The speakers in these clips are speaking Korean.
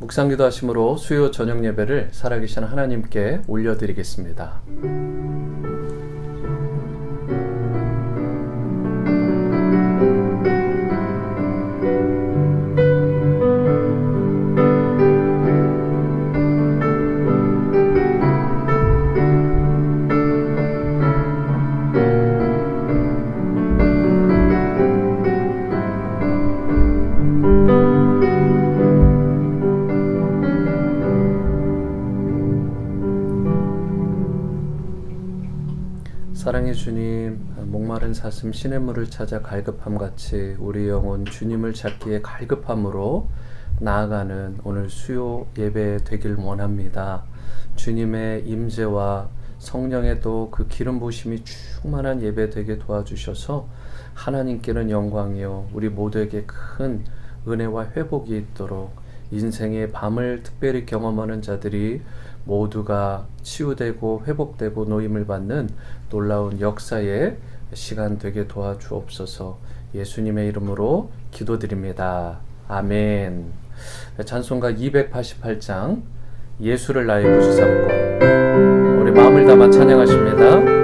묵상기도 하심으로 수요 저녁 예배를 살아계신 하나님께 올려드리겠습니다. 사랑의 주님, 목마른 사슴 시냇물을 찾아 갈급함같이 우리 영혼 주님을 찾기에 갈급함으로 나아가는 오늘 수요 예배 되길 원합니다. 주님의 임재와 성령의 또 그 기름 부으심이 충만한 예배 되게 도와주셔서 하나님께는 영광이요 우리 모두에게 큰 은혜와 회복이 있도록 인생의 밤을 특별히 경험하는 자들이 모두가 치유되고 회복되고 노임을 받는 놀라운 역사의 시간 되게 도와주옵소서. 예수님의 이름으로 기도드립니다. 아멘. 찬송가 288장 예수를 나의 구주 삼고 우리 마음을 담아 찬양하십니다.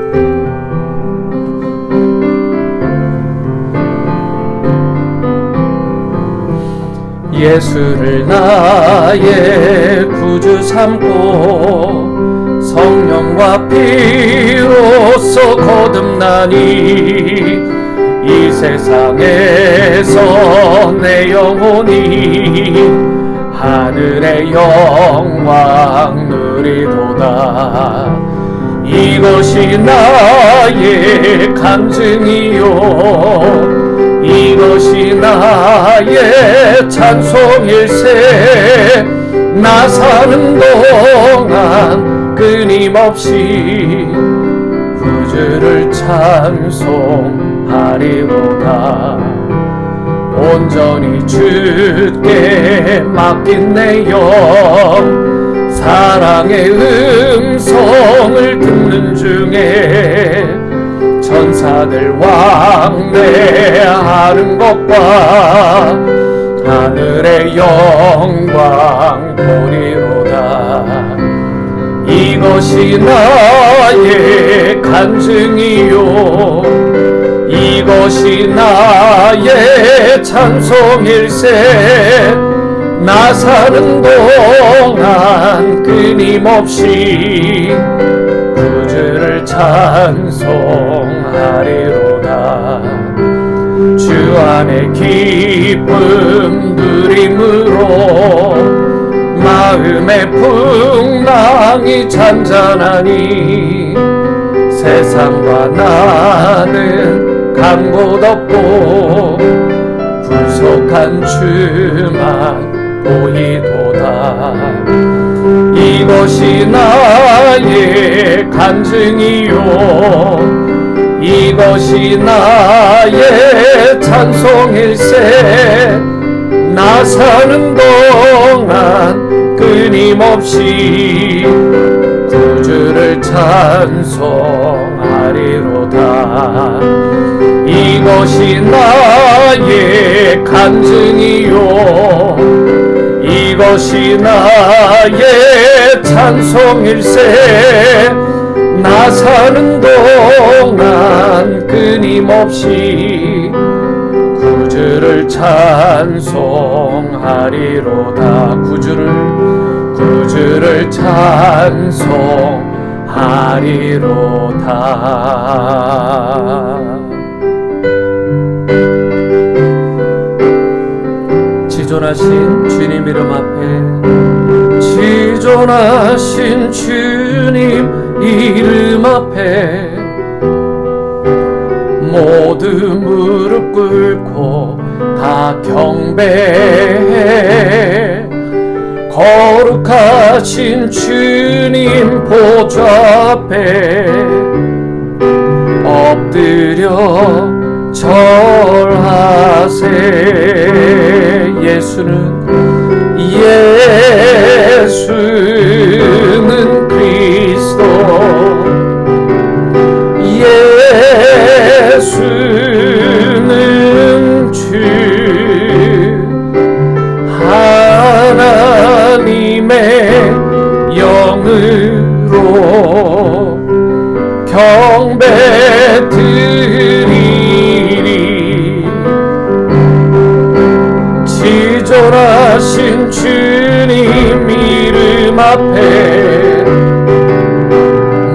예수를 나의 구주 삼고 성령과 피로써 거듭나니 이 세상에서 내 영혼이 하늘의 영광 누리도다. 이것이 나의 간증이요 이것이 나의 찬송일세. 나 사는 동안 끊임없이 구주를 찬송하리로다. 온전히 주께 맡긴 내 영 사랑의 음성을 듣는 중에 천사들 왕래하는 것과 하늘의 영광 보리로다. 이것이 나의 간증이요 이것이 나의 찬송일세. 나 사는 동안 끊임없이 구주를 찬송하리로다. 주 안에 기쁨 누림으로 마음의 풍랑이 잔잔하니 세상과 나는 간 곳 없고 구속한 주만 보이도다. 이것이 나의 간증이요 이것이 나의 찬송일세. 나 사는 동안 끊임없이 구주를 찬송하리로다. 이것이 나의 간증이요 이것이 나의 찬송일세. 나 사는 동안 끊임없이 구주를 찬송하리로다. 구주를 찬송하리로다. 지존하신 주님 이름 앞에 지존하신 주님 이름 앞에 모두 무릎 꿇고 다 경배해. 거룩하신 주님 보좌 앞에 엎드려 절하세. 예수는 그리스도 예수는 주 하나님 영으로 경배 드리리. 지존하신 주님 이름 앞에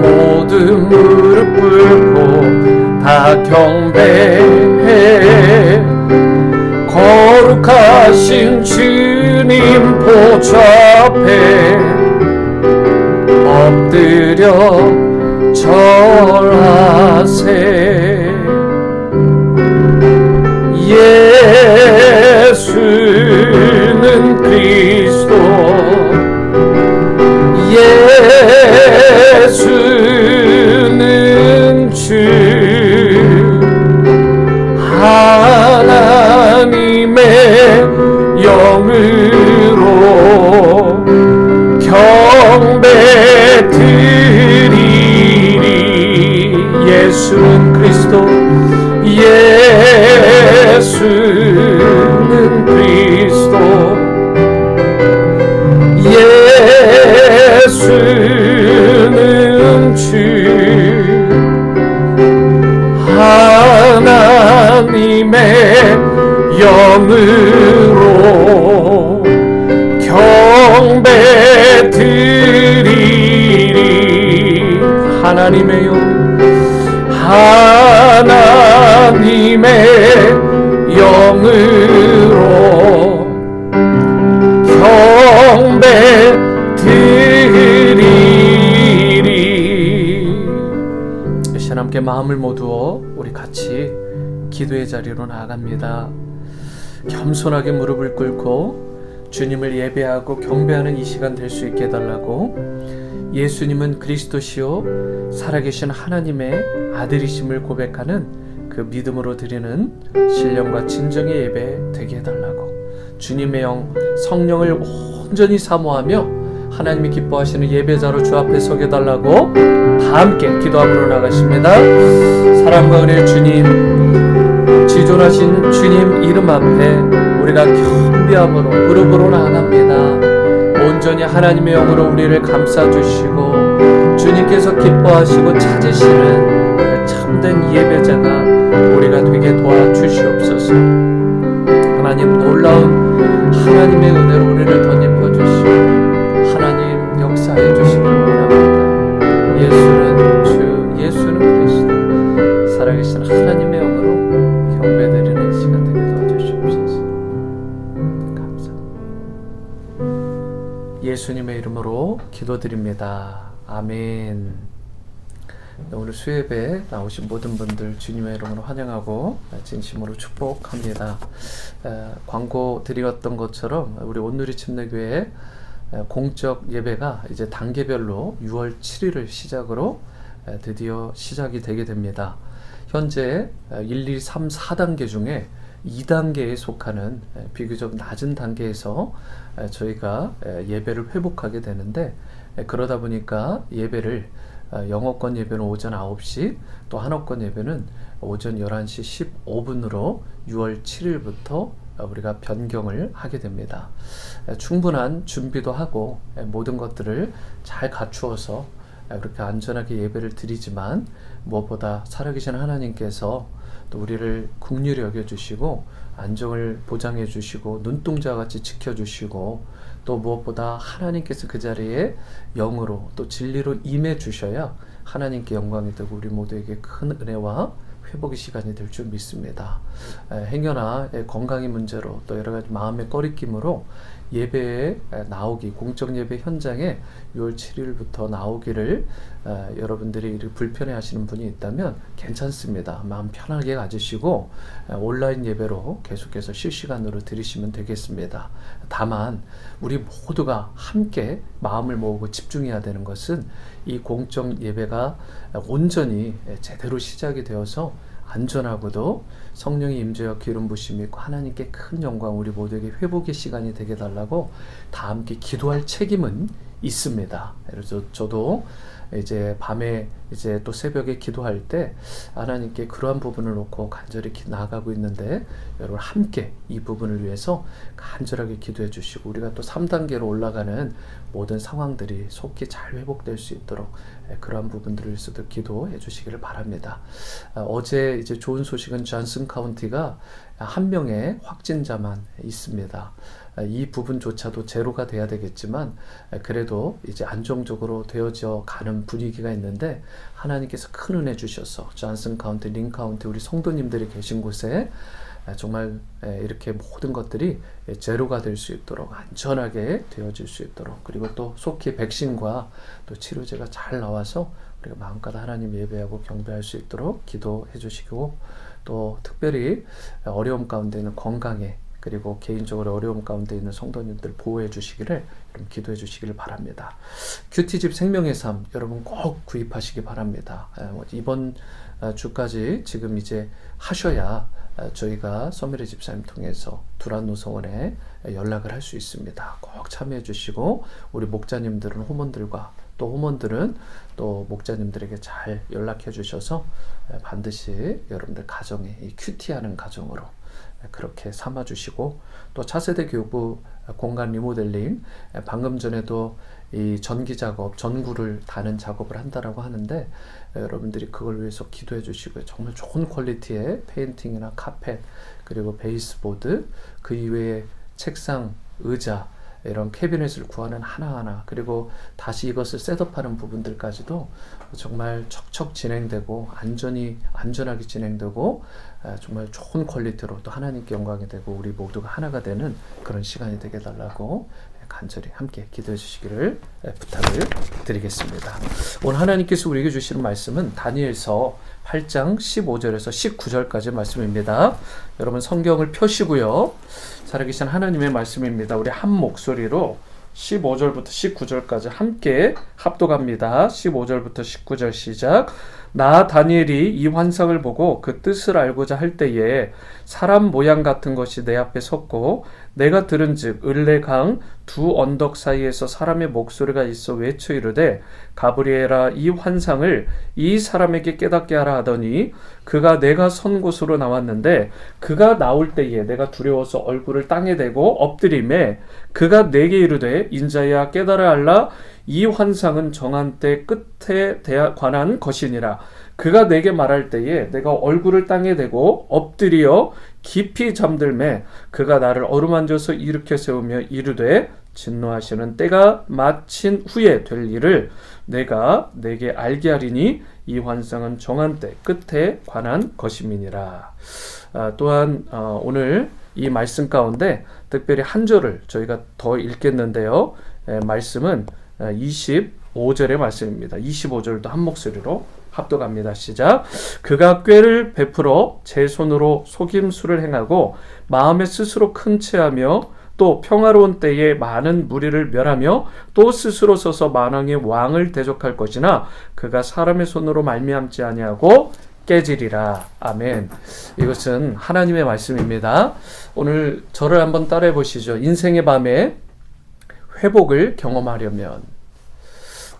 모든 무릎 꿇고 다 경배해. 거룩하신 주님 보좌 앞에 엎드려 절하세. 예수는 그리스도, 예수는 주, 하나님의 영으로 경배 드리리. 예수는 그리스도, 예수는 그리스도, 예수는 주, 하나님의 영으로 경배 드리리. 하나님의 영, 하나님의 영으로 경배 드리리. 이 시간 함께 마음을 모두어 우리 같이 기도의 자리로 나아갑니다. 겸손하게 무릎을 꿇고 주님을 예배하고 경배하는 이 시간 될 수 있게 해달라고. 예수님은 그리스도시요 살아계신 하나님의 아들이심을 고백하는 그 믿음으로 드리는 신령과 진정의 예배 되게 해달라고. 주님의 영 성령을 온전히 사모하며 하나님이 기뻐하시는 예배자로 주 앞에 서게 달라고 다 함께 기도함으로 나가십니다. 사랑과 은혜의 주님, 지존하신 주님 이름 앞에 우리가 겸비함으로 무릎으로 나아갑니다. 온전히 하나님의 영으로 우리를 감싸주시고 주님께서 기뻐하시고 찾으시는 그 참된 예배자가 우리가 되게 도와주시옵소서. 하나님 놀라운 하나님의 은혜로 우리를 덧입혀 주시고 하나님 역사해 주시기를 원합니다. 예수는 주, 예수는 그리스도, 살아계신 하나님의 영으로 경배드리는 시간 되게 도와주시옵소서. 감사합니다. 예수님의 이름으로 기도드립니다. 아멘. 오늘 수예배에 나오신 모든 분들 주님의 이름으로 환영하고 진심으로 축복합니다. 광고 드렸던 것처럼 우리 온누리 침례교회 공적 예배가 이제 단계별로 6월 7일을 시작으로 드디어 시작이 되게 됩니다. 현재 1, 2, 3, 4단계 중에 2단계에 속하는 비교적 낮은 단계에서 저희가 예배를 회복하게 되는데, 그러다 보니까 예배를 영어권 예배는 오전 9시, 또 한어권 예배는 오전 11시 15분으로 6월 7일부터 우리가 변경을 하게 됩니다. 충분한 준비도 하고 모든 것들을 잘 갖추어서 그렇게 안전하게 예배를 드리지만, 무엇보다 살아계신 하나님께서 또 우리를 긍휼히 여겨주시고 안정을 보장해 주시고 눈동자같이 지켜주시고, 또 무엇보다 하나님께서 그 자리에 영으로 또 진리로 임해 주셔야 하나님께 영광이 되고 우리 모두에게 큰 은혜와 회복의 시간이 될 줄 믿습니다. 행여나 건강의 문제로 또 여러 가지 마음의 꺼리낌으로 예배에 나오기, 공적 예배 현장에 6월 7일부터 나오기를 여러분들이 불편해 하시는 분이 있다면 괜찮습니다. 마음 편하게 가지시고 온라인 예배로 계속해서 실시간으로 드리시면 되겠습니다. 다만 우리 모두가 함께 마음을 모으고 집중해야 되는 것은 이 공적 예배가 온전히 제대로 시작이 되어서 안전하고도 성령의 임재와 기름 부심이 있고 하나님께 큰 영광, 우리 모두에게 회복의 시간이 되게 달라고 다 함께 기도할 책임은 있습니다. 그래서 저도 이제 밤에 이제 또 새벽에 기도할 때 하나님께 그러한 부분을 놓고 간절히 나아가고 있는데, 여러분 함께 이 부분을 위해서 간절하게 기도해 주시고, 우리가 또 3단계로 올라가는 모든 상황들이 속히 잘 회복될 수 있도록 그러한 부분들을 위해서도 기도해 주시기를 바랍니다. 어제 이제 좋은 소식은 존슨 카운티가 한 명의 확진자만 있습니다. 이 부분조차도 제로가 돼야 되겠지만 그래도 이제 안정적으로 되어져 가는 분위기가 있는데, 하나님께서 큰 은혜 주셔서 존슨 카운티, 린 카운티 우리 성도님들이 계신 곳에 정말 이렇게 모든 것들이 제로가 될 수 있도록, 안전하게 되어질 수 있도록, 그리고 또 속히 백신과 또 치료제가 잘 나와서 우리가 마음껏 하나님 예배하고 경배할 수 있도록 기도해 주시고, 또 특별히 어려움 가운데 있는 건강에, 그리고 개인적으로 어려움 가운데 있는 성도님들 보호해 주시기를, 여러분 기도해 주시기를 바랍니다. 큐티집 생명의 삶 여러분 꼭 구입하시기 바랍니다. 이번 주까지 지금 이제 하셔야 저희가 서미래 집사님 통해서 두란 노성원에 연락을 할 수 있습니다. 꼭 참여해 주시고, 우리 목자님들은 호몬들과 또 호몬들은 또 목자님들에게 잘 연락해 주셔서 반드시 여러분들 가정에 이 큐티하는 가정으로 그렇게 삼아주시고, 또 차세대 교육부 공간 리모델링, 방금 전에도 이 전기 작업, 전구를 다는 작업을 한다라고 하는데, 여러분들이 그걸 위해서 기도해 주시고요. 정말 좋은 퀄리티의 페인팅이나 카펫, 그리고 베이스보드, 그 이외에 책상, 의자, 이런 캐비넷을 구하는 하나하나, 그리고 다시 이것을 셋업하는 부분들까지도 정말 척척 진행되고 안전하게 진행되고 정말 좋은 퀄리티로 또 하나님께 영광이 되고 우리 모두가 하나가 되는 그런 시간이 되게 달라고 간절히 함께 기도해 주시기를 부탁을 드리겠습니다. 오늘 하나님께서 우리에게 주시는 말씀은 다니엘서 8장 15절에서 19절까지 말씀입니다. 여러분 성경을 펴시고요. 살아계신 하나님의 말씀입니다. 우리 한 목소리로 15절부터 19절까지 함께 합독합니다. 15절부터 19절 시작. 나 다니엘이 이 환상을 보고 그 뜻을 알고자 할 때에 사람 모양 같은 것이 내 앞에 섰고, 내가 들은즉 을레강 두 언덕 사이에서 사람의 목소리가 있어 외쳐 이르되, 가브리엘아, 이 환상을 이 사람에게 깨닫게 하라 하더니, 그가 내가 선 곳으로 나왔는데, 그가 나올 때에 내가 두려워서 얼굴을 땅에 대고 엎드리매, 그가 내게 이르되, 인자야 깨달아 알라, 이 환상은 정한 때 끝에 관한 것이니라. 그가 내게 말할 때에 내가 얼굴을 땅에 대고 엎드려 깊이 잠들매, 그가 나를 어루만져서 일으켜 세우며 이르되, 진노하시는 때가 마친 후에 될 일을 내가 내게 알게 하리니, 이 환상은 정한 때 끝에 관한 것임이니라. 또한 오늘 이 말씀 가운데 특별히 한 절을 저희가 더 읽겠는데요. 말씀은 25절의 말씀입니다. 25절도 한 목소리로 합독합니다. 시작. 그가 꾀를 베풀어 제 손으로 속임수를 행하고 마음에 스스로 큰 체하며 또 평화로운 때에 많은 무리를 멸하며 또 스스로 서서 만왕의 왕을 대적할 것이나 그가 사람의 손으로 말미암지 아니하고 깨지리라. 아멘. 이것은 하나님의 말씀입니다. 오늘 저를 한번 따라해 보시죠. 인생의 밤에 회복을 경험하려면,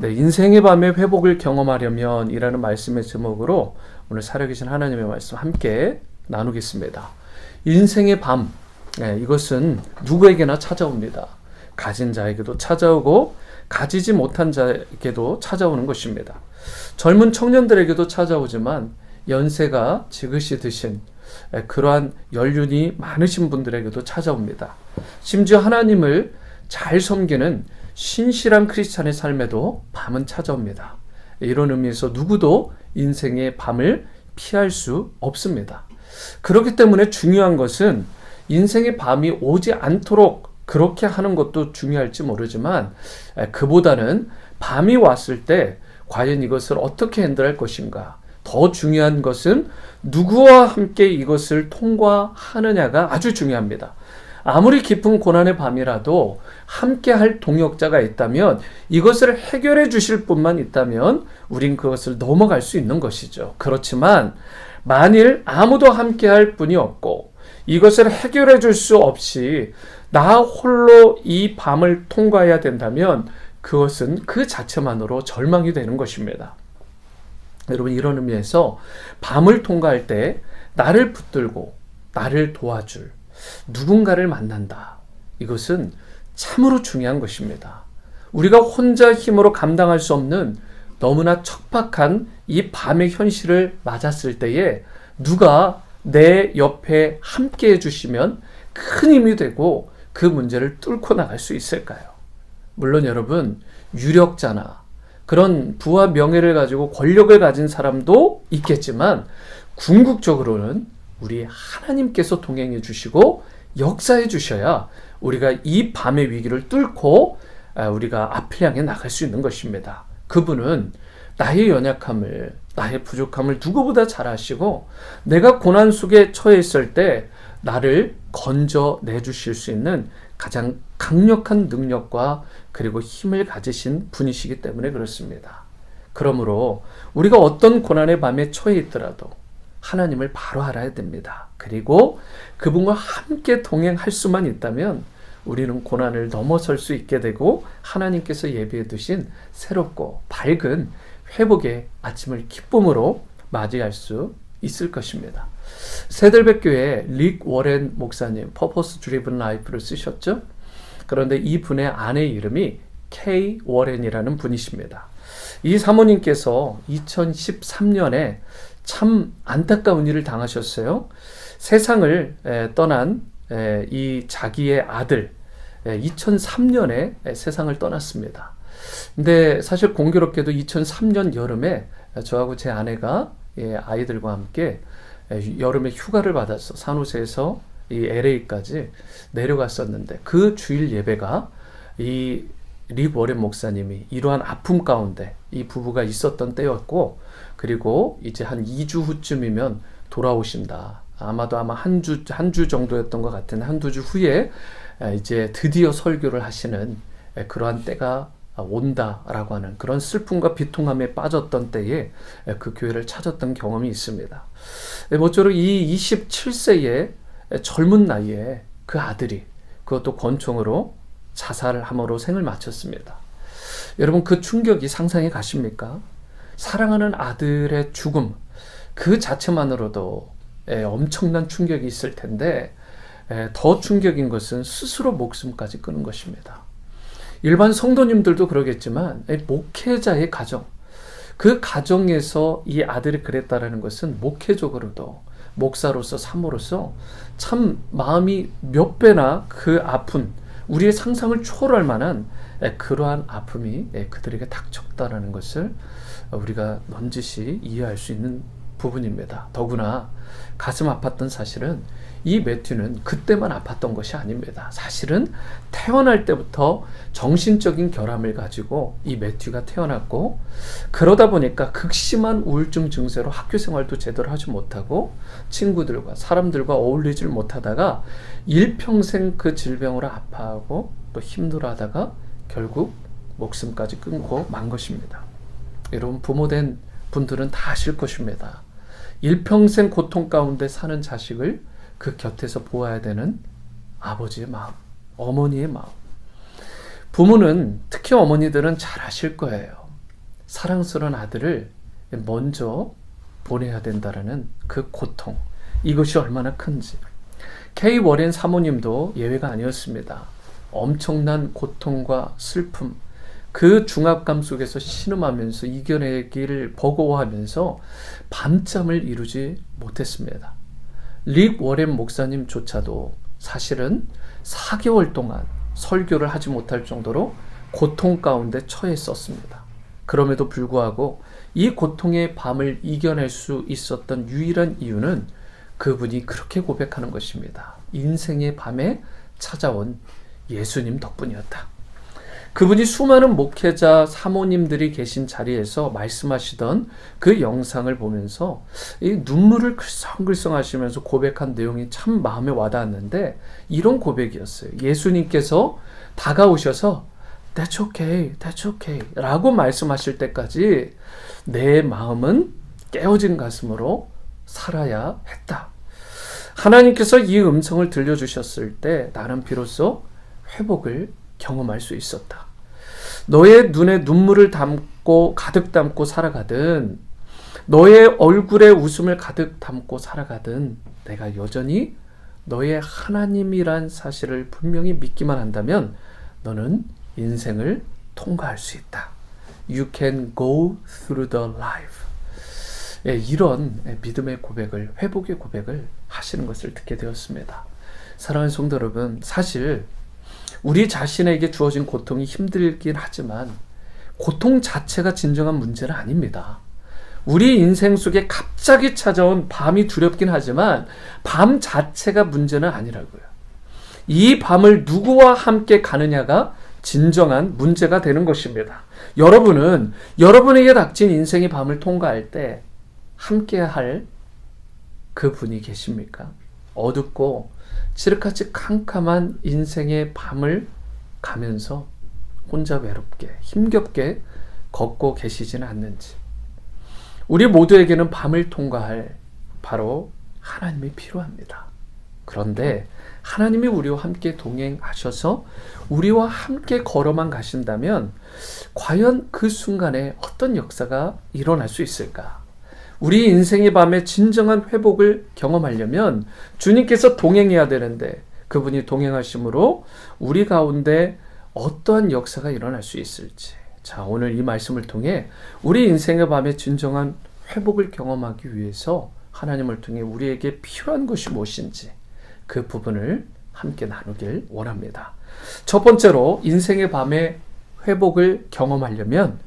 인생의 밤에 회복을 경험하려면 이라는 말씀의 제목으로 오늘 살아계신 하나님의 말씀 함께 나누겠습니다. 인생의 밤, 이것은 누구에게나 찾아옵니다. 가진 자에게도 찾아오고 가지지 못한 자에게도 찾아오는 것입니다. 젊은 청년들에게도 찾아오지만 연세가 지긋이 드신 그러한 연륜이 많으신 분들에게도 찾아옵니다. 심지어 하나님을 잘 섬기는 신실한 크리스찬의 삶에도 밤은 찾아옵니다. 이런 의미에서 누구도 인생의 밤을 피할 수 없습니다. 그렇기 때문에 중요한 것은 인생의 밤이 오지 않도록 그렇게 하는 것도 중요할지 모르지만, 그보다는 밤이 왔을 때 과연 이것을 어떻게 핸들할 것인가, 더 중요한 것은 누구와 함께 이것을 통과하느냐가 아주 중요합니다. 아무리 깊은 고난의 밤이라도 함께 할 동역자가 있다면, 이것을 해결해 주실 분만 있다면 우린 그것을 넘어갈 수 있는 것이죠. 그렇지만 만일 아무도 함께 할 분이 없고 이것을 해결해 줄 수 없이 나 홀로 이 밤을 통과해야 된다면, 그것은 그 자체만으로 절망이 되는 것입니다. 여러분, 이런 의미에서 밤을 통과할 때 나를 붙들고 나를 도와줄 누군가를 만난다. 이것은 참으로 중요한 것입니다. 우리가 혼자 힘으로 감당할 수 없는 너무나 척박한 이 밤의 현실을 맞았을 때에 누가 내 옆에 함께 해주시면 큰 힘이 되고 그 문제를 뚫고 나갈 수 있을까요? 물론 여러분, 유력자나 그런 부와 명예를 가지고 권력을 가진 사람도 있겠지만 궁극적으로는 우리 하나님께서 동행해 주시고 역사해 주셔야 우리가 이 밤의 위기를 뚫고 우리가 앞을 향해 나갈 수 있는 것입니다. 그분은 나의 연약함을, 나의 부족함을 누구보다 잘 아시고 내가 고난 속에 처해 있을 때 나를 건져내 주실 수 있는 가장 강력한 능력과 그리고 힘을 가지신 분이시기 때문에 그렇습니다. 그러므로 우리가 어떤 고난의 밤에 처해 있더라도 하나님을 바로 알아야 됩니다. 그리고 그분과 함께 동행할 수만 있다면 우리는 고난을 넘어설 수 있게 되고 하나님께서 예비해 두신 새롭고 밝은 회복의 아침을 기쁨으로 맞이할 수 있을 것입니다. 새들백교회 릭 워렌 목사님 Purpose Driven Life를 쓰셨죠. 그런데 이 분의 아내 이름이 K 워렌이라는 분이십니다. 이 사모님께서 2013년에 참 안타까운 일을 당하셨어요. 세상을 떠난 이 자기의 아들 2003년에 세상을 떠났습니다. 근데 사실 공교롭게도 2003년 여름에 저하고 제 아내가 아이들과 함께 여름에 휴가를 받아서 산호세에서 이 LA까지 내려갔었는데 그 주일 예배가 이 릭 워렌 목사님이 이러한 아픔 가운데 이 부부가 있었던 때였고, 그리고 이제 한 2주 후쯤이면 돌아오신다. 아마도 한 주 정도였던 것 같은데 한두 주 후에 이제 드디어 설교를 하시는 그러한 때가 온다라고 하는 그런 슬픔과 비통함에 빠졌던 때에 그 교회를 찾았던 경험이 있습니다. 모쪼록 이 27세의 젊은 나이에 그 아들이 그것도 권총으로 자살을 함으로 생을 마쳤습니다. 여러분, 그 충격이 상상이 가십니까? 사랑하는 아들의 죽음 그 자체만으로도 엄청난 충격이 있을 텐데 더 충격인 것은 스스로 목숨까지 끊은 것입니다. 일반 성도님들도 그러겠지만 목회자의 가정, 그 가정에서 이 아들이 그랬다라는 것은 목회적으로도 목사로서 사모로서 참 마음이 몇 배나 그 아픈 우리의 상상을 초월할 만한 그러한 아픔이 그들에게 닥쳤다라는 것을 우리가 넌지시 이해할 수 있는 부분입니다. 더구나 가슴 아팠던 사실은 이 매튜는 그때만 아팠던 것이 아닙니다. 사실은 태어날 때부터 정신적인 결함을 가지고 이 매튜가 태어났고, 그러다 보니까 극심한 우울증 증세로 학교 생활도 제대로 하지 못하고 친구들과 사람들과 어울리질 못하다가 일평생 그 질병으로 아파하고 또 힘들어하다가 결국 목숨까지 끊고 만 것입니다. 여러분, 부모된 분들은 다 아실 것입니다. 일평생 고통 가운데 사는 자식을 그 곁에서 보아야 되는 아버지의 마음, 어머니의 마음. 부모는, 특히 어머니들은 잘 아실 거예요. 사랑스러운 아들을 먼저 보내야 된다는 그 고통, 이것이 얼마나 큰지. K 워렌 사모님도 예외가 아니었습니다. 엄청난 고통과 슬픔, 그 중압감 속에서 신음하면서 이겨내기를 버거워하면서 밤잠을 이루지 못했습니다. 릭 워렌 목사님조차도 사실은 4개월 동안 설교를 하지 못할 정도로 고통 가운데 처했었습니다. 그럼에도 불구하고 이 고통의 밤을 이겨낼 수 있었던 유일한 이유는 그분이 그렇게 고백하는 것입니다. 인생의 밤에 찾아온 예수님 덕분이었다. 그분이 수많은 목회자 사모님들이 계신 자리에서 말씀하시던 그 영상을 보면서 이 눈물을 글썽글썽 하시면서 고백한 내용이 참 마음에 와닿았는데 이런 고백이었어요. 예수님께서 다가오셔서 That's okay, that's okay 라고 말씀하실 때까지 내 마음은 깨어진 가슴으로 살아야 했다. 하나님께서 이 음성을 들려주셨을 때 나는 비로소 회복을 경험할 수 있었다. 너의 눈에 눈물을 담고 가득 담고 살아가든 너의 얼굴에 웃음을 가득 담고 살아가든 내가 여전히 너의 하나님이란 사실을 분명히 믿기만 한다면 너는 인생을 통과할 수 있다. You can go through the life. 이런 믿음의 고백을, 회복의 고백을 하시는 것을 듣게 되었습니다. 사랑하는 성도 여러분, 사실 우리 자신에게 주어진 고통이 힘들긴 하지만 고통 자체가 진정한 문제는 아닙니다. 우리 인생 속에 갑자기 찾아온 밤이 두렵긴 하지만 밤 자체가 문제는 아니라고요. 이 밤을 누구와 함께 가느냐가 진정한 문제가 되는 것입니다. 여러분은 여러분에게 닥친 인생의 밤을 통과할 때 함께 할 그 분이 계십니까? 어둡고 칠흑같이 캄캄한 인생의 밤을 가면서 혼자 외롭게 힘겹게 걷고 계시지는 않는지. 우리 모두에게는 밤을 통과할 바로 하나님이 필요합니다. 그런데 하나님이 우리와 함께 동행하셔서 우리와 함께 걸어만 가신다면 과연 그 순간에 어떤 역사가 일어날 수 있을까? 우리 인생의 밤에 진정한 회복을 경험하려면 주님께서 동행해야 되는데 그분이 동행하심으로 우리 가운데 어떠한 역사가 일어날 수 있을지. 자, 오늘 이 말씀을 통해 우리 인생의 밤에 진정한 회복을 경험하기 위해서 하나님을 통해 우리에게 필요한 것이 무엇인지 그 부분을 함께 나누길 원합니다. 첫 번째로 인생의 밤에 회복을 경험하려면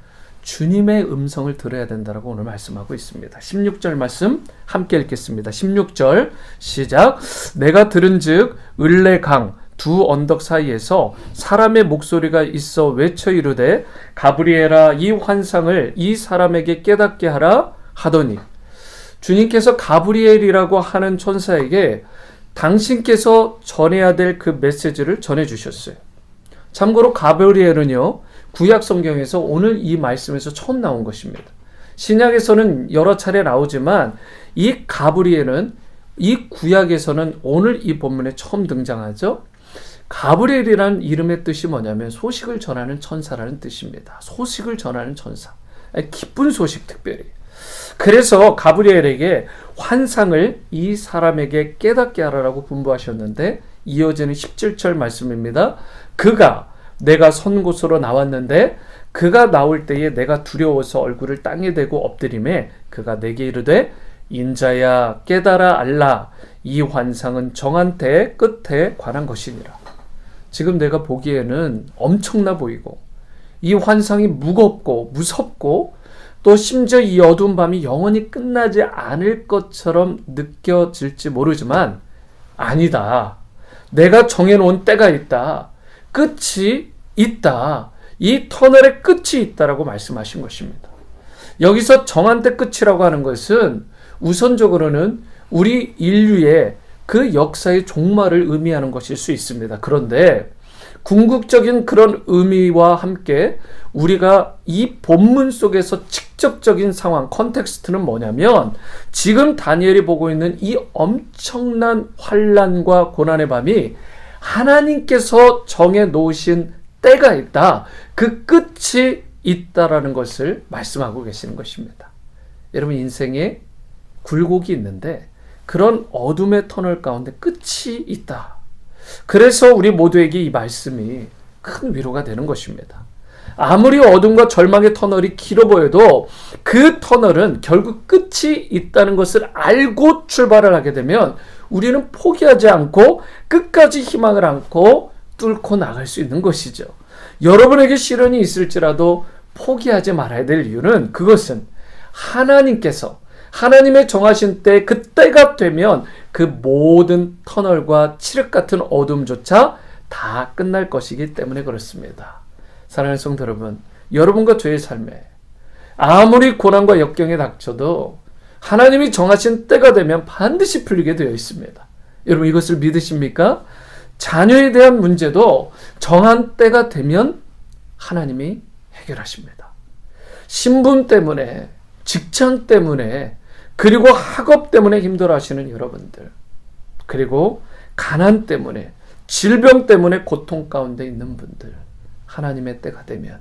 주님의 음성을 들어야 된다라고 오늘 말씀하고 있습니다. 16절 말씀 함께 읽겠습니다. 16절 시작. 내가 들은즉 을레강 두 언덕 사이에서 사람의 목소리가 있어 외쳐 이르되 가브리엘아 이 환상을 이 사람에게 깨닫게 하라 하더니 주님께서 가브리엘이라고 하는 천사에게 당신께서 전해야 될 그 메시지를 전해주셨어요. 참고로 가브리엘은요 구약 성경에서 오늘 이 말씀에서 처음 나온 것입니다. 신약에서는 여러 차례 나오지만 이 가브리엘은 이 구약에서는 오늘 이 본문에 처음 등장하죠. 가브리엘이라는 이름의 뜻이 뭐냐면 소식을 전하는 천사라는 뜻입니다. 소식을 전하는 천사. 기쁜 소식 특별히. 그래서 가브리엘에게 환상을 이 사람에게 깨닫게 하라고 분부하셨는데 이어지는 17절 말씀입니다. 그가 내가 선 곳으로 나왔는데 그가 나올 때에 내가 두려워서 얼굴을 땅에 대고 엎드림에 그가 내게 이르되 인자야 깨달아 알라 이 환상은 정한 때의 끝에 관한 것이니라. 지금 내가 보기에는 엄청나 보이고 이 환상이 무겁고 무섭고 또 심지어 이 어두운 밤이 영원히 끝나지 않을 것처럼 느껴질지 모르지만 아니다. 내가 정해놓은 때가 있다. 끝이 있다. 이 터널의 끝이 있다라고 말씀하신 것입니다. 여기서 정한 때 끝이라고 하는 것은 우선적으로는 우리 인류의 그 역사의 종말을 의미하는 것일 수 있습니다. 그런데 궁극적인 그런 의미와 함께 우리가 이 본문 속에서 직접적인 상황, 컨텍스트는 뭐냐면 지금 다니엘이 보고 있는 이 엄청난 환난과 고난의 밤이 하나님께서 정해 놓으신 때가 있다. 그 끝이 있다라는 것을 말씀하고 계시는 것입니다. 여러분 인생에 굴곡이 있는데 그런 어둠의 터널 가운데 끝이 있다. 그래서 우리 모두에게 이 말씀이 큰 위로가 되는 것입니다. 아무리 어둠과 절망의 터널이 길어 보여도 그 터널은 결국 끝이 있다는 것을 알고 출발을 하게 되면 우리는 포기하지 않고 끝까지 희망을 안고 뚫고 나갈 수 있는 것이죠. 여러분에게 시련이 있을지라도 포기하지 말아야 될 이유는 그것은 하나님께서 하나님의 정하신 때 그 때가 되면 그 모든 터널과 칠흑 같은 어둠조차 다 끝날 것이기 때문에 그렇습니다. 사랑하는 성도 여러분, 여러분과 저의 삶에 아무리 고난과 역경에 닥쳐도 하나님이 정하신 때가 되면 반드시 풀리게 되어 있습니다. 여러분 이것을 믿으십니까? 자녀에 대한 문제도 정한 때가 되면 하나님이 해결하십니다. 신분 때문에, 직장 때문에, 그리고 학업 때문에 힘들어하시는 여러분들, 그리고 가난 때문에, 질병 때문에 고통 가운데 있는 분들, 하나님의 때가 되면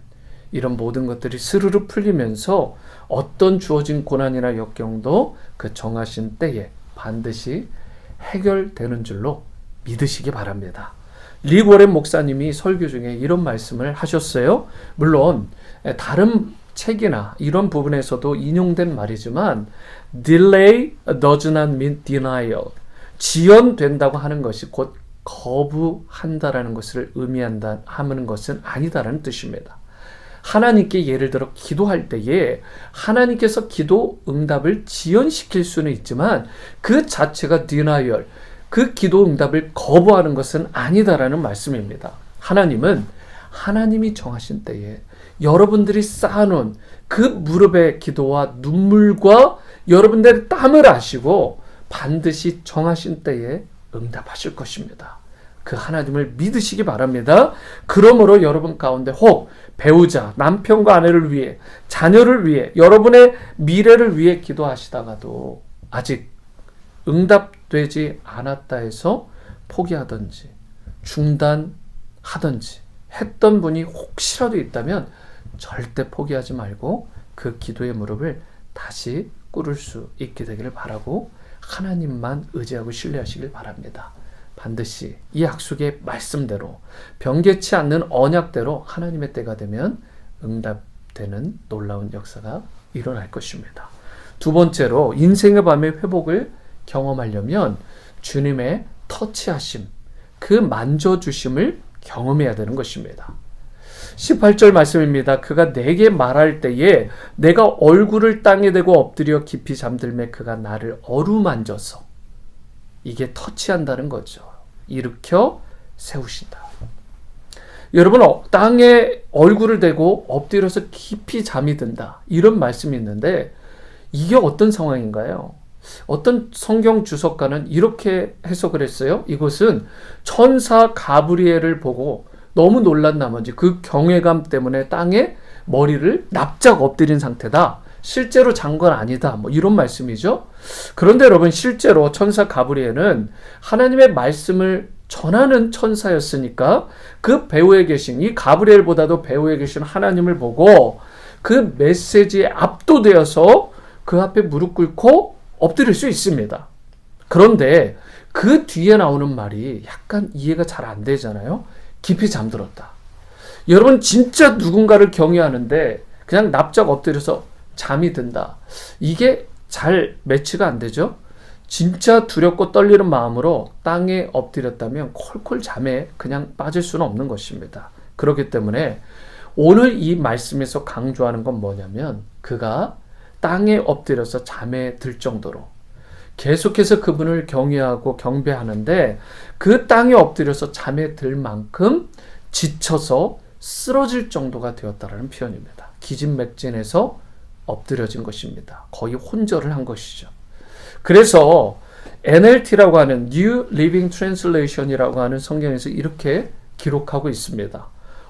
이런 모든 것들이 스르르 풀리면서 어떤 주어진 고난이나 역경도 그 정하신 때에 반드시 해결되는 줄로 믿으시기 바랍니다. 리 워렌 목사님이 설교 중에 이런 말씀을 하셨어요. 물론 다른 책이나 이런 부분에서도 인용된 말이지만 delay does not mean denial. 지연된다고 하는 것이 곧 거부한다라는 것을 의미한다 하는 것은 아니다라는 뜻입니다. 하나님께 예를 들어 기도할 때에 하나님께서 기도 응답을 지연시킬 수는 있지만 그 자체가 denial, 그 기도 응답을 거부하는 것은 아니다라는 말씀입니다. 하나님은 하나님이 정하신 때에 여러분들이 쌓아놓은 그 무릎의 기도와 눈물과 여러분들의 땀을 아시고 반드시 정하신 때에 응답하실 것입니다. 그 하나님을 믿으시기 바랍니다. 그러므로 여러분 가운데 혹 배우자, 남편과 아내를 위해, 자녀를 위해, 여러분의 미래를 위해 기도하시다가도 아직 응답되지 않았다 해서 포기하든지 중단하든지 했던 분이 혹시라도 있다면 절대 포기하지 말고 그 기도의 무릎을 다시 꿇을 수 있게 되기를 바라고 하나님만 의지하고 신뢰하시길 바랍니다. 반드시 이 약속의 말씀대로 변개치 않는 언약대로 하나님의 때가 되면 응답되는 놀라운 역사가 일어날 것입니다. 두 번째로 인생의 밤의 회복을 경험하려면 주님의 터치하심, 그 만져주심을 경험해야 되는 것입니다. 18절 말씀입니다. 그가 내게 말할 때에 내가 얼굴을 땅에 대고 엎드려 깊이 잠들매 그가 나를 어루만져서, 이게 터치한다는 거죠. 일으켜 세우신다. 여러분, 땅에 얼굴을 대고 엎드려서 깊이 잠이 든다, 이런 말씀이 있는데 이게 어떤 상황인가요? 어떤 성경 주석가는 이렇게 해석을 했어요. 이것은 천사 가브리엘을 보고 너무 놀란 나머지 그 경외감 때문에 땅에 머리를 납작 엎드린 상태다. 실제로 잔 건 아니다. 뭐 이런 말씀이죠. 그런데 여러분, 실제로 천사 가브리엘은 하나님의 말씀을 전하는 천사였으니까 그 배후에 계신, 이 가브리엘보다도 배후에 계신 하나님을 보고 그 메시지에 압도되어서 그 앞에 무릎 꿇고 엎드릴 수 있습니다. 그런데 그 뒤에 나오는 말이 약간 이해가 잘 안 되잖아요. 깊이 잠들었다. 여러분, 진짜 누군가를 경외하는데 그냥 납작 엎드려서 잠이 든다. 이게 잘 매치가 안 되죠? 진짜 두렵고 떨리는 마음으로 땅에 엎드렸다면 콜콜 잠에 그냥 빠질 수는 없는 것입니다. 그렇기 때문에 오늘 이 말씀에서 강조하는 건 뭐냐면 그가 땅에 엎드려서 잠에 들 정도로 계속해서 그분을 경외하고 경배하는데 그 땅에 엎드려서 잠에 들 만큼 지쳐서 쓰러질 정도가 되었다라는 표현입니다. 기진맥진해서 엎드려진 것입니다. 거의 혼절을 한 것이죠. 그래서 NLT라고 하는 New Living Translation이라고 하는 성경에서 이렇게 기록하고 있습니다.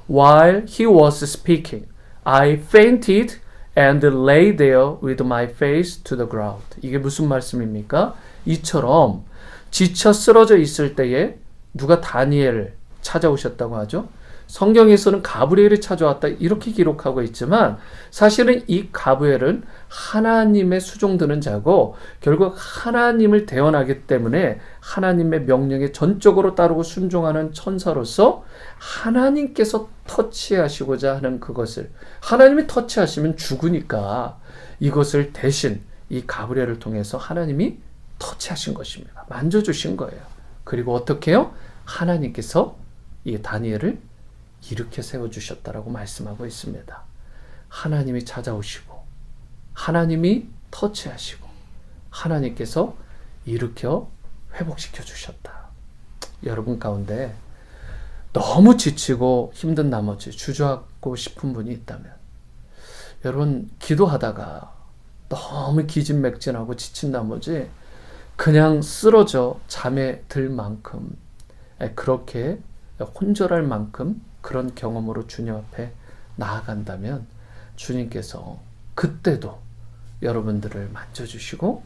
While he was speaking, I fainted and lay there with my face to the ground. 이게 무슨 말씀입니까? 이처럼 지쳐 쓰러져 있을 때에 누가 다니엘을 찾아오셨다고 하죠. 성경에서는 가브리엘이 찾아왔다 이렇게 기록하고 있지만 사실은 이 가브리엘은 하나님의 수종드는 자고 결국 하나님을 대언하기 때문에 하나님의 명령에 전적으로 따르고 순종하는 천사로서 하나님께서 터치하시고자 하는 그것을, 하나님이 터치하시면 죽으니까 이것을 대신 이 가브리엘을 통해서 하나님이 터치하신 것입니다. 만져주신 거예요. 그리고 어떻게 해요? 하나님께서 이 다니엘을 일으켜 세워주셨다라고 말씀하고 있습니다. 하나님이 찾아오시고 하나님이 터치하시고 하나님께서 일으켜 회복시켜 주셨다. 여러분 가운데 너무 지치고 힘든 나머지 주저하고 싶은 분이 있다면, 여러분 기도하다가 너무 기진맥진하고 지친 나머지 그냥 쓰러져 잠에 들 만큼, 그렇게 혼절할 만큼 그런 경험으로 주님 앞에 나아간다면 주님께서 그때도 여러분들을 만져주시고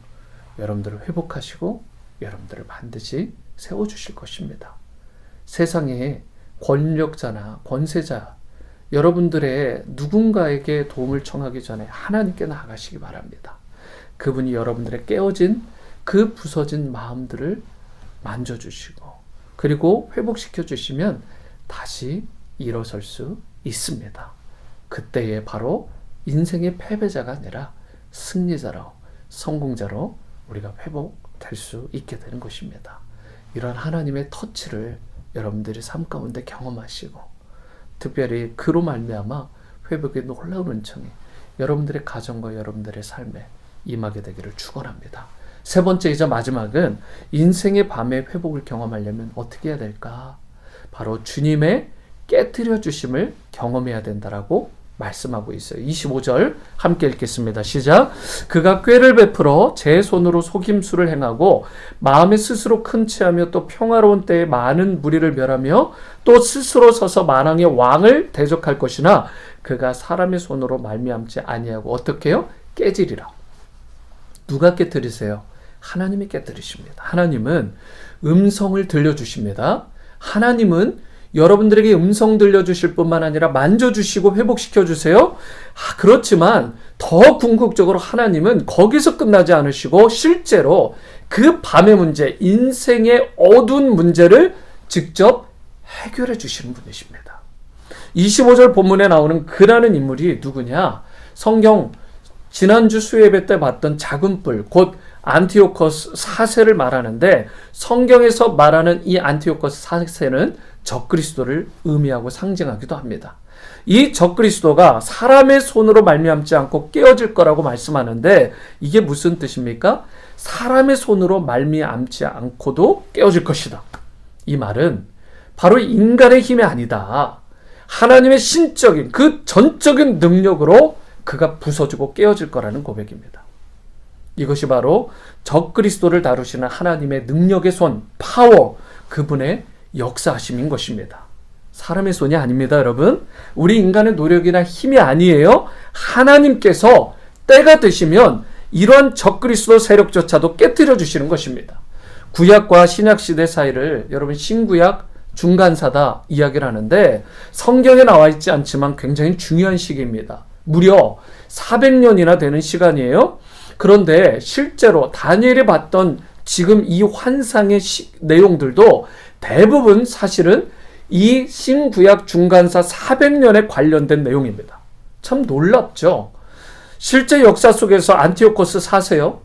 여러분들을 회복하시고 여러분들을 반드시 세워주실 것입니다. 세상에 권력자나 권세자, 여러분들의 누군가에게 도움을 청하기 전에 하나님께 나아가시기 바랍니다. 그분이 여러분들의 깨어진 그 부서진 마음들을 만져주시고 그리고 회복시켜 주시면 다시 일어설 수 있습니다. 그때에 바로 인생의 패배자가 아니라 승리자로, 성공자로 우리가 회복될 수 있게 되는 것입니다. 이런 하나님의 터치를 여러분들이 삶 가운데 경험하시고 특별히 그로 말미암아 회복의 놀라운 은총이 여러분들의 가정과 여러분들의 삶에 임하게 되기를 축원합니다. 세 번째이자 마지막은 인생의 밤의 회복을 경험하려면 어떻게 해야 될까? 바로 주님의 깨트려 주심을 경험해야 된다라고 말씀하고 있어요. 25절 함께 읽겠습니다. 시작. 그가 꾀를 베풀어 제 손으로 속임수를 행하고 마음에 스스로 큰 체하며 또 평화로운 때에 많은 무리를 멸하며 또 스스로 서서 만왕의 왕을 대적할 것이나 그가 사람의 손으로 말미암지 아니하고 어떻게 해요? 깨지리라. 누가 깨뜨리세요? 하나님이 깨뜨리십니다. 하나님은 음성을 들려주십니다. 하나님은 여러분들에게 음성 들려주실 뿐만 아니라 만져주시고 회복시켜주세요. 그렇지만 더 궁극적으로 하나님은 거기서 끝나지 않으시고 실제로 그 밤의 문제, 인생의 어두운 문제를 직접 해결해 주시는 분이십니다. 25절 본문에 나오는 그라는 인물이 누구냐? 성경 지난주 수요예배 때 봤던 작은 뿔, 곧 안티오코스 4세를 말하는데 성경에서 말하는 이 안티오코스 4세는 적그리스도를 의미하고 상징하기도 합니다. 이 적그리스도가 사람의 손으로 말미암지 않고 깨어질 거라고 말씀하는데 이게 무슨 뜻입니까? 사람의 손으로 말미암지 않고도 깨어질 것이다. 이 말은 바로 인간의 힘이 아니다. 하나님의 신적인 그 전적인 능력으로 그가 부서지고 깨어질 거라는 고백입니다. 이것이 바로 적그리스도를 다루시는 하나님의 능력의 손, 파워, 그분의 역사하심인 것입니다. 사람의 손이 아닙니다, 여러분. 우리 인간의 노력이나 힘이 아니에요. 하나님께서 때가 되시면 이런 적그리스도 세력조차도 깨뜨려 주시는 것입니다. 구약과 신약 시대 사이를 여러분 신구약 중간사다 이야기를 하는데 성경에 나와 있지 않지만 굉장히 중요한 시기입니다. 무려 400년이나 되는 시간이에요. 그런데 실제로 다니엘이 봤던 지금 이 환상의 내용들도 대부분 사실은 이 신구약 중간사 400년에 관련된 내용입니다. 참 놀랍죠? 실제 역사 속에서 안티오코스 4세요.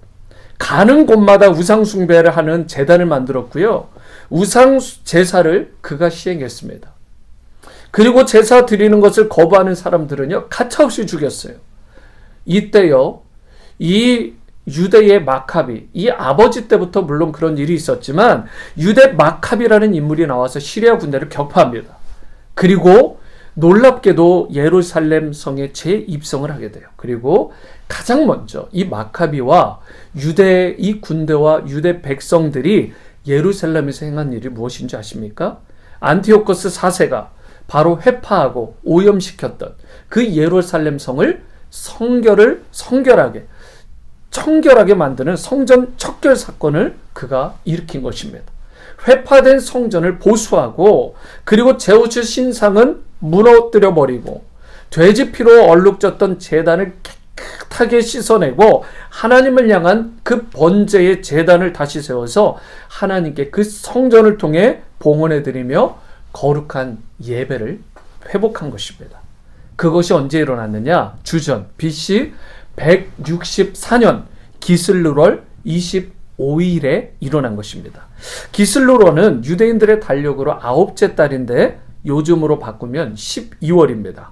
가는 곳마다 우상 숭배를 하는 제단을 만들었고요. 우상 제사를 그가 시행했습니다. 그리고 제사 드리는 것을 거부하는 사람들은요, 가차없이 죽였어요. 이때요, 이 유대의 마카비, 이 아버지 때부터 물론 그런 일이 있었지만 유대 마카비라는 인물이 나와서 시리아 군대를 격파합니다. 그리고 놀랍게도 예루살렘 성에 재입성을 하게 돼요. 그리고 가장 먼저 이 마카비와 유대 이 군대와 유대 백성들이 예루살렘에서 행한 일이 무엇인지 아십니까? 안티오코스 4세가 바로 회파하고 오염시켰던 그 예루살렘 성을 청결하게 만드는 성전 척결 사건을 그가 일으킨 것입니다. 회파된 성전을 보수하고 그리고 제우스 신상은 무너뜨려 버리고 돼지 피로 얼룩졌던 제단을 깨끗하게 씻어내고 하나님을 향한 그 번제의 제단을 다시 세워서 하나님께 그 성전을 통해 봉헌해 드리며 거룩한 예배를 회복한 것입니다. 그것이 언제 일어났느냐? 주전 BC 164년 기슬루월 25일에 일어난 것입니다. 기슬루월은 유대인들의 달력으로 9째 달인데 요즘으로 바꾸면 12월입니다.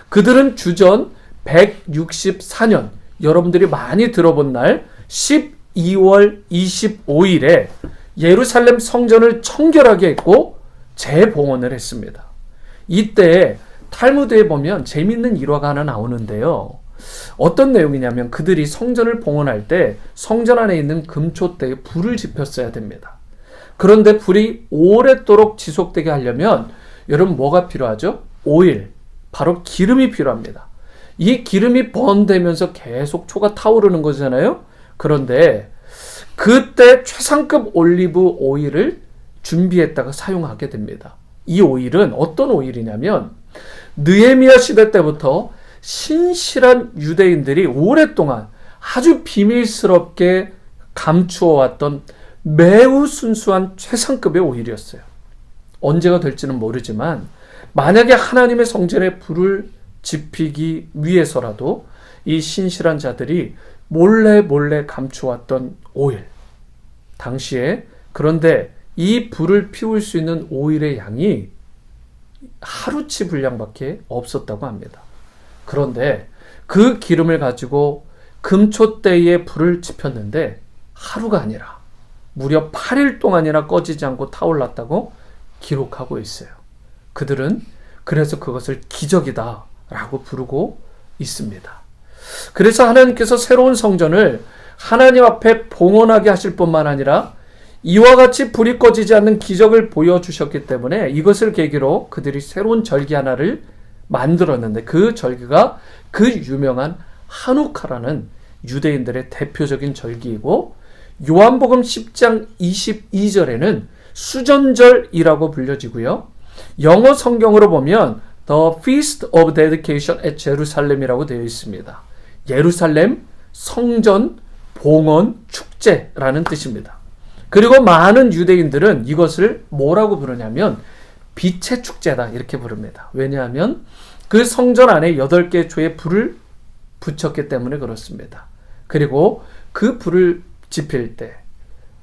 그들은 주전 164년, 여러분들이 많이 들어본 날 12월 25일에 예루살렘 성전을 청결하게 했고 재봉헌을 했습니다. 이때 탈무드에 보면 재밌는 일화가 하나 나오는데요. 어떤 내용이냐면 그들이 성전을 봉헌할 때 성전 안에 있는 금초대에 불을 지폈어야 됩니다. 그런데 불이 오랫도록 지속되게 하려면 여러분 뭐가 필요하죠? 오일, 바로 기름이 필요합니다. 이 기름이 번되면서 계속 초가 타오르는 거잖아요. 그런데 그때 최상급 올리브 오일을 준비했다가 사용하게 됩니다. 이 오일은 어떤 오일이냐면 느헤미야 시대 때부터 신실한 유대인들이 오랫동안 아주 비밀스럽게 감추어왔던 매우 순수한 최상급의 오일이었어요. 언제가 될지는 모르지만 만약에 하나님의 성전에 불을 지피기 위해서라도 이 신실한 자들이 몰래 감추어왔던 오일. 당시에 그런데 이 불을 피울 수 있는 오일의 양이 하루치 분량밖에 없었다고 합니다. 그런데 그 기름을 가지고 금초대에 불을 지폈는데 하루가 아니라 무려 8일 동안이나 꺼지지 않고 타올랐다고 기록하고 있어요. 그들은 그래서 그것을 기적이다 라고 부르고 있습니다. 그래서 하나님께서 새로운 성전을 하나님 앞에 봉헌하게 하실 뿐만 아니라 이와 같이 불이 꺼지지 않는 기적을 보여주셨기 때문에 이것을 계기로 그들이 새로운 절기 하나를 만들었는데 그 절기가 그 유명한 하누카라는 유대인들의 대표적인 절기이고 요한복음 10장 22절에는 수전절이라고 불려지고요. 영어 성경으로 보면 The Feast of Dedication at Jerusalem이라고 되어 있습니다. 예루살렘 성전 봉헌 축제라는 뜻입니다. 그리고 많은 유대인들은 이것을 뭐라고 부르냐면 빛의 축제다 이렇게 부릅니다. 왜냐하면 그 성전 안에 8개의 조에 불을 붙였기 때문에 그렇습니다. 그리고 그 불을 지필 때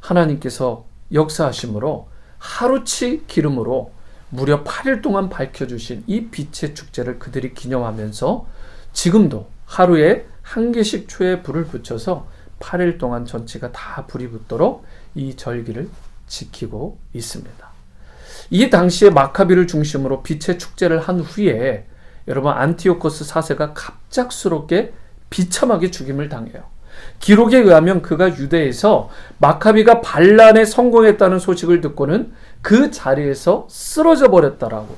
하나님께서 역사하심으로 하루치 기름으로 무려 8일 동안 밝혀주신 이 빛의 축제를 그들이 기념하면서 지금도 하루에 1개씩 초에 불을 붙여서 8일 동안 전체가 다 불이 붙도록 이 절기를 지키고 있습니다. 이 당시에 마카비를 중심으로 빛의 축제를 한 후에 여러분 안티오코스 4세가 갑작스럽게 비참하게 죽임을 당해요. 기록에 의하면 그가 유대에서 마카비가 반란에 성공했다는 소식을 듣고는 그 자리에서 쓰러져 버렸다라고,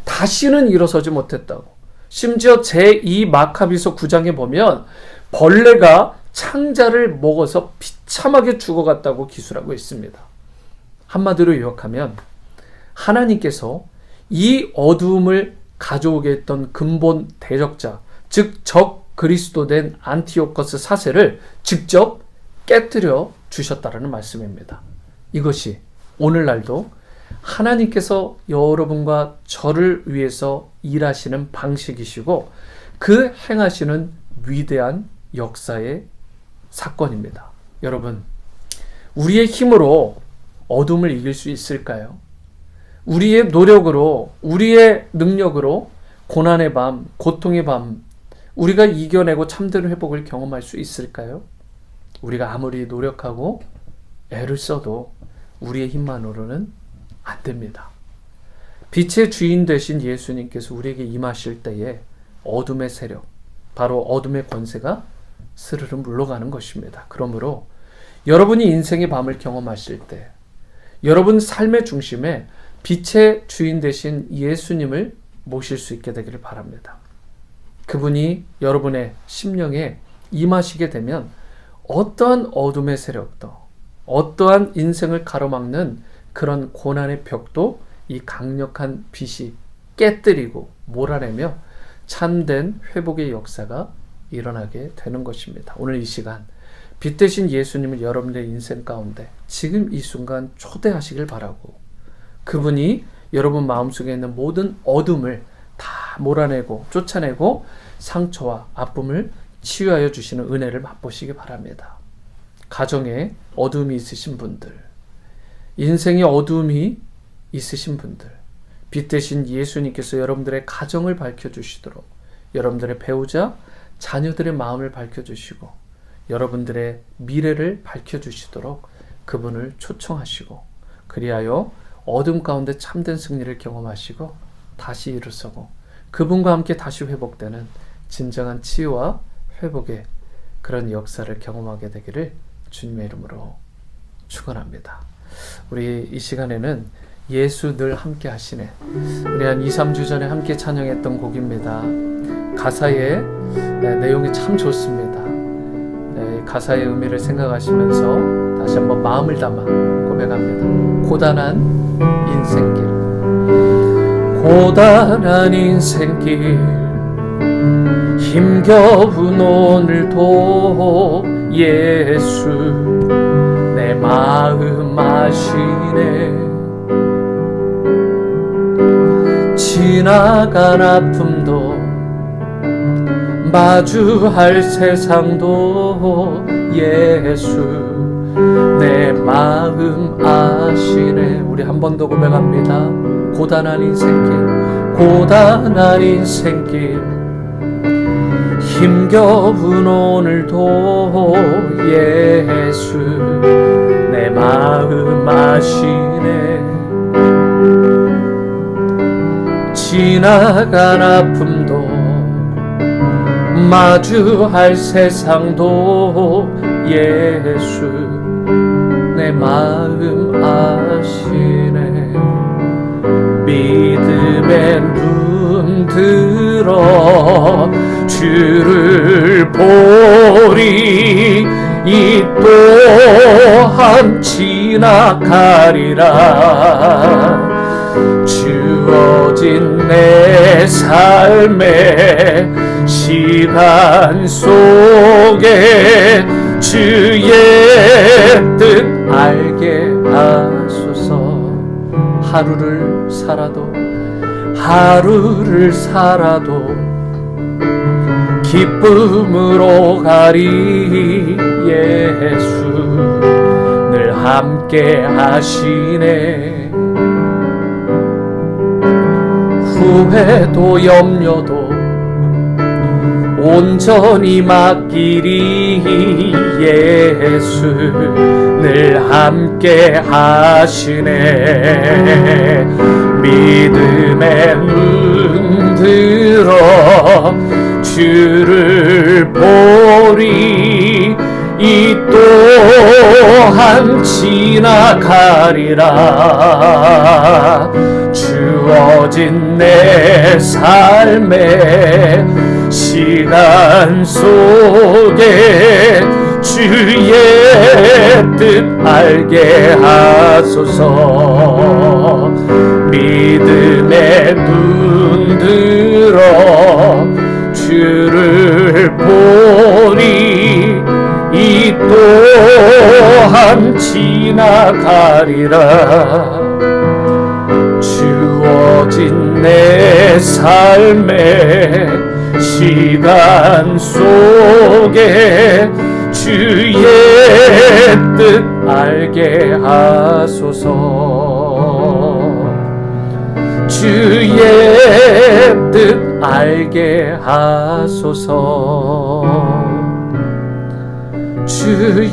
다시는 일어서지 못했다고. 심지어 제2 마카비서 9장에 보면 벌레가 창자를 먹어서 비참하게 죽어갔다고 기술하고 있습니다. 한마디로 요약하면 하나님께서 이 어두움을 가져오게 했던 근본 대적자, 즉 적 그리스도된 안티오코스 4세를 직접 깨뜨려 주셨다라는 말씀입니다. 이것이 오늘날도 하나님께서 여러분과 저를 위해서 일하시는 방식이시고 그 행하시는 위대한 역사의 사건입니다. 여러분, 우리의 힘으로 어둠을 이길 수 있을까요? 우리의 노력으로, 우리의 능력으로 고난의 밤, 고통의 밤 우리가 이겨내고 참된 회복을 경험할 수 있을까요? 우리가 아무리 노력하고 애를 써도 우리의 힘만으로는 안 됩니다. 빛의 주인 되신 예수님께서 우리에게 임하실 때에 어둠의 세력, 바로 어둠의 권세가 스르르 물러가는 것입니다. 그러므로 여러분이 인생의 밤을 경험하실 때 여러분 삶의 중심에 빛의 주인 되신 예수님을 모실 수 있게 되기를 바랍니다. 그분이 여러분의 심령에 임하시게 되면 어떠한 어둠의 세력도, 어떠한 인생을 가로막는 그런 고난의 벽도 이 강력한 빛이 깨뜨리고 몰아내며 참된 회복의 역사가 일어나게 되는 것입니다. 오늘 이 시간 빛 대신 예수님을 여러분의 인생 가운데 지금 이 순간 초대하시길 바라고, 그분이 여러분 마음속에 있는 모든 어둠을 다 몰아내고 쫓아내고 상처와 아픔을 치유하여 주시는 은혜를 맛보시기 바랍니다. 가정에 어둠이 있으신 분들, 인생의 어둠이 있으신 분들, 빛 대신 예수님께서 여러분들의 가정을 밝혀주시도록, 여러분들의 배우자, 자녀들의 마음을 밝혀주시고 여러분들의 미래를 밝혀주시도록 그분을 초청하시고, 그리하여 어둠 가운데 참된 승리를 경험하시고 다시 일어서고 그분과 함께 다시 회복되는 진정한 치유와 회복의 그런 역사를 경험하게 되기를 주님의 이름으로 축원합니다. 우리 이 시간에는 예수 늘 함께 하시네, 우리 한 2-3주 전에 함께 찬양했던 곡입니다. 가사의 내용이 참 좋습니다. 가사의 의미를 생각하시면서 다시 한번 마음을 담아 고백합니다. 고단한 인생길, 고단한 인생길 힘겨운 오늘도 예수 내 마음 아시네. 지나간 아픔도 마주할 세상도 예수 내 마음 아시네. 우리 한 번 더 고백합니다. 고단한 인생길 힘겨운 오늘도 예수 내 마음 아시네. 지나간 아픔도 마주할 세상도 예수 내 마음 아시네. 믿음의 눈 들어 주를 보리. 이 또한 지나가리라. 주어진 내 삶의 시간 속에 주의 뜻 알게 하소서. 하루를 살아도 기쁨으로 가리. 예수 늘 함께 하시네. 후회도 염려도 온전히 맡기리. 예수 늘 함께 하시네. 믿음의 눈 들어 주를 보리. 이 또한 지나가리라. 주어진 내 삶의 시간 속에 주의 뜻 알게 하소서. 믿음의 눈 들어 주를 보리. 이 또한 지나가리라. 주어진 내 삶의 시간 속에 주의 뜻 알게 하소서. 주의 뜻 알게 하소서. 주의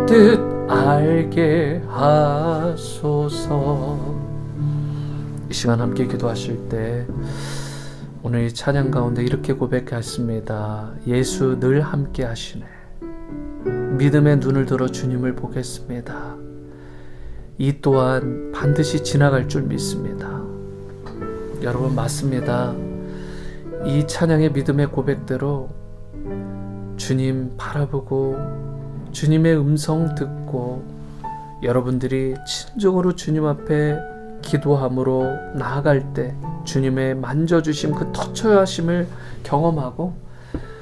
뜻 알게 하소서. 이 시간 함께 기도하실 때 오늘 이 찬양 가운데 이렇게 고백했습니다. 예수 늘 함께 하시네. 믿음의 눈을 들어 주님을 보겠습니다. 이 또한 반드시 지나갈 줄 믿습니다. 여러분 맞습니다. 이 찬양의 믿음의 고백대로 주님 바라보고 주님의 음성 듣고 여러분들이 진정으로 주님 앞에 기도함으로 나아갈 때 주님의 만져주심 그 터쳐야 하심을 경험하고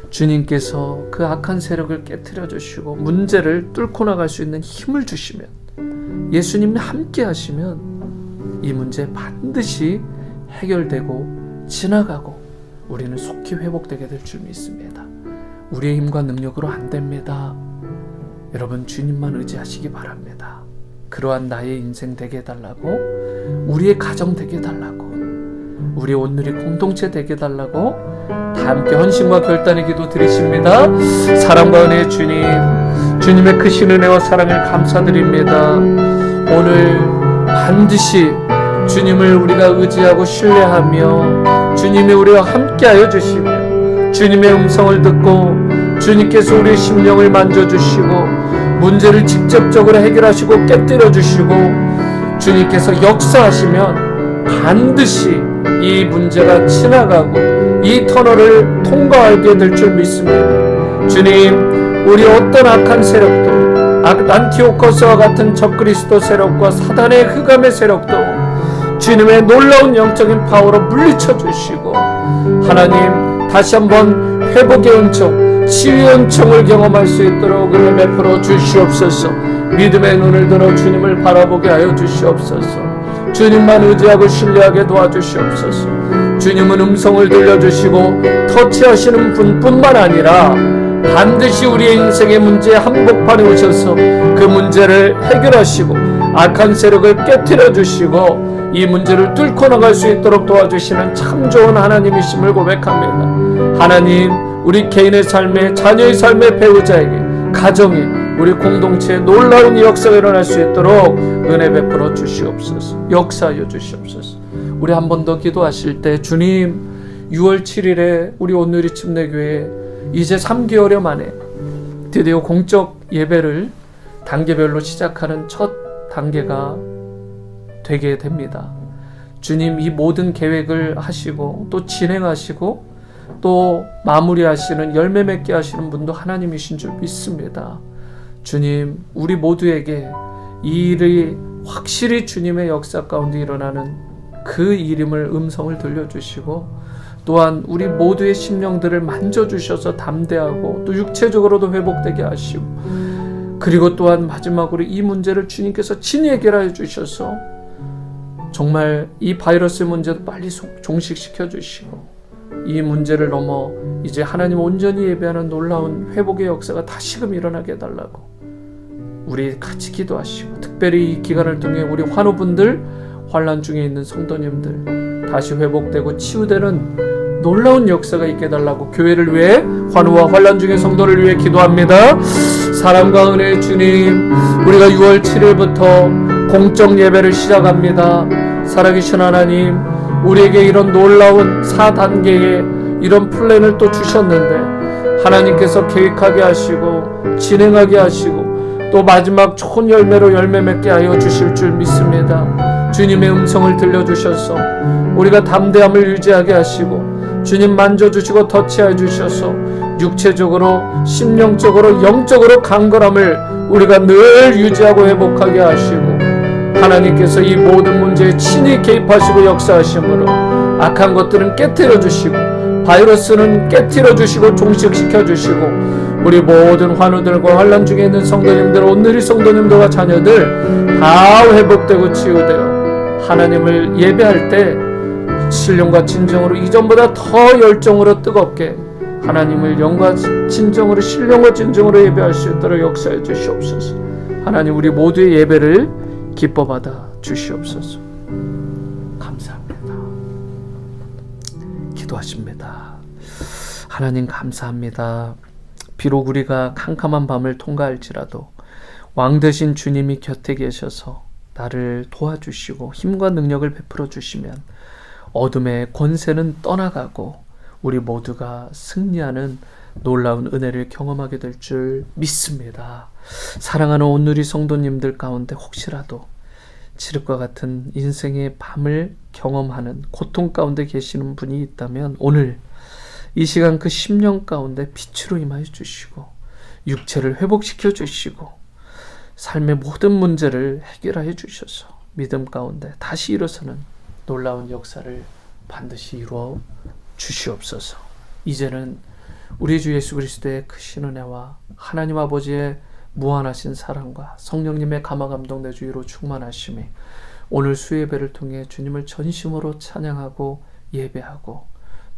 주님께서 그 악한 세력을 깨트려 주시고 문제를 뚫고 나갈 수 있는 힘을 주시면 예수님이 함께 하시면 이 문제 반드시 해결되고 지나가고 우리는 속히 회복되게 될 줄 믿습니다. 우리의 힘과 능력으로 안 됩니다. 여러분 주님만 의지하시기 바랍니다. 그러한 나의 인생 되게 해달라고, 우리의 가정 되게 해달라고, 우리 오늘의 공동체 되게 해달라고 다 함께 헌신과 결단의 기도 드리십니다. 사랑과 은혜의 주님, 주님의 크신 은혜와 사랑을 감사드립니다. 오늘 반드시 주님을 우리가 의지하고 신뢰하며 주님이 우리와 함께하여 주시며 주님의 음성을 듣고 주님께서 우리의 심령을 만져주시고 문제를 직접적으로 해결하시고 깨뜨려 주시고 주님께서 역사하시면 반드시 이 문제가 지나가고 이 터널을 통과하게 될 줄 믿습니다. 주님, 우리 어떤 악한 세력도, 안티오코스와 같은 적그리스도 세력과 사단의 흑암의 세력도 주님의 놀라운 영적인 파워로 물리쳐 주시고, 하나님 다시 한번 회복의 은총, 치유의 은총을 경험할 수 있도록 은혜 베풀어 주시옵소서. 믿음의 눈을 들어 주님을 바라보게 하여 주시옵소서. 주님만 의지하고 신뢰하게 도와주시옵소서. 주님은 음성을 들려주시고 터치하시는 분뿐만 아니라 반드시 우리의 인생의 문제 한복판에 오셔서 그 문제를 해결하시고 악한 세력을 깨뜨려 주시고 이 문제를 뚫고 나갈 수 있도록 도와주시는 참 좋은 하나님이심을 고백합니다. 하나님, 우리 개인의 삶에, 자녀의 삶에, 배우자에게, 가정에, 우리 공동체에 놀라운 역사가 일어날 수 있도록 은혜 베풀어 주시옵소서. 역사하여 주시옵소서. 우리 한 번 더 기도하실 때, 주님, 6월 7일에 우리 온누리 침례교회 이제 3개월여 만에 드디어 공적 예배를 단계별로 시작하는 첫 단계가 되게 됩니다. 주님, 이 모든 계획을 하시고 또 진행하시고 또 마무리하시는, 열매 맺게 하시는 분도 하나님이신 줄 믿습니다. 주님, 우리 모두에게 이 일이 확실히 주님의 역사 가운데 일어나는 그 이름을, 음성을 들려주시고 또한 우리 모두의 심령들을 만져주셔서 담대하고 또 육체적으로도 회복되게 하시고, 그리고 또한 마지막으로 이 문제를 주님께서 친히 해결하여 주셔서 정말 이 바이러스 문제도 빨리 종식시켜 주시고 이 문제를 넘어 이제 하나님 온전히 예배하는 놀라운 회복의 역사가 다시금 일어나게 해달라고 우리 같이 기도하시고, 특별히 이 기간을 통해 우리 환우분들, 환난 중에 있는 성도님들 다시 회복되고 치유되는 놀라운 역사가 있게 해달라고 교회를 위해, 환우와 환난 중의 성도를 위해 기도합니다. 사랑과 은혜의 주님, 우리가 6월 7일부터 공적 예배를 시작합니다. 살아계신 하나님, 우리에게 이런 놀라운 4단계의 이런 플랜을 또 주셨는데 하나님께서 계획하게 하시고 진행하게 하시고 또 마지막 좋은 열매로 열매 맺게 하여 주실 줄 믿습니다. 주님의 음성을 들려주셔서 우리가 담대함을 유지하게 하시고 주님 만져주시고 터치해 주셔서 육체적으로, 심령적으로, 영적으로 강건함을 우리가 늘 유지하고 회복하게 하시고, 하나님께서 이 모든 문제에 친히 개입하시고 역사하심으로 악한 것들은 깨뜨려 주시고 바이러스는 깨뜨려 주시고 종식시켜 주시고 우리 모든 환우들과 환난 중에 있는 성도님들, 온누리 성도님들과 자녀들 다 회복되고 치유되어 하나님을 예배할 때 신령과 진정으로 이전보다 더 열정으로 뜨겁게 하나님을 영과 진정으로, 신령과 진정으로 예배할 수 있도록 역사해 주시옵소서. 하나님, 우리 모두의 예배를 기뻐 받아 주시옵소서. 감사합니다. 기도하십니다. 하나님 감사합니다. 비록 우리가 캄캄한 밤을 통과할지라도 왕 되신 주님이 곁에 계셔서 나를 도와주시고 힘과 능력을 베풀어 주시면 어둠의 권세는 떠나가고 우리 모두가 승리하는 놀라운 은혜를 경험하게 될 줄 믿습니다. 사랑하는 온누리 성도님들 가운데 혹시라도 칠흑과 같은 인생의 밤을 경험하는 고통 가운데 계시는 분이 있다면 오늘 이 시간 그 심령 가운데 빛으로 임하여 주시고 육체를 회복시켜 주시고 삶의 모든 문제를 해결하여 주셔서 믿음 가운데 다시 일어서는 놀라운 역사를 반드시 이루어 주시옵소서. 이제는 우리 주 예수 그리스도의 크신 은혜와 하나님 아버지의 무한하신 사랑과 성령님의 감화감동 내주의로 충만하심이 오늘 수예배를 통해 주님을 전심으로 찬양하고 예배하고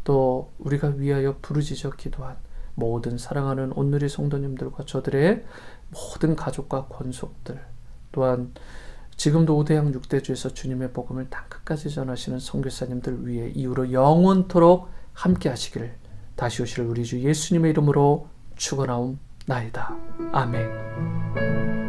또 우리가 위하여 부르짖어 기도한 모든 사랑하는 온누리 성도님들과 저들의 모든 가족과 권속들, 또한 지금도 오대양 6대주에서 주님의 복음을 땅끝까지 전하시는 선교사님들 위해 이후로 영원토록 함께 하시기를 다시 오실 우리 주 예수님의 이름으로 축원하옵나이다. 아멘.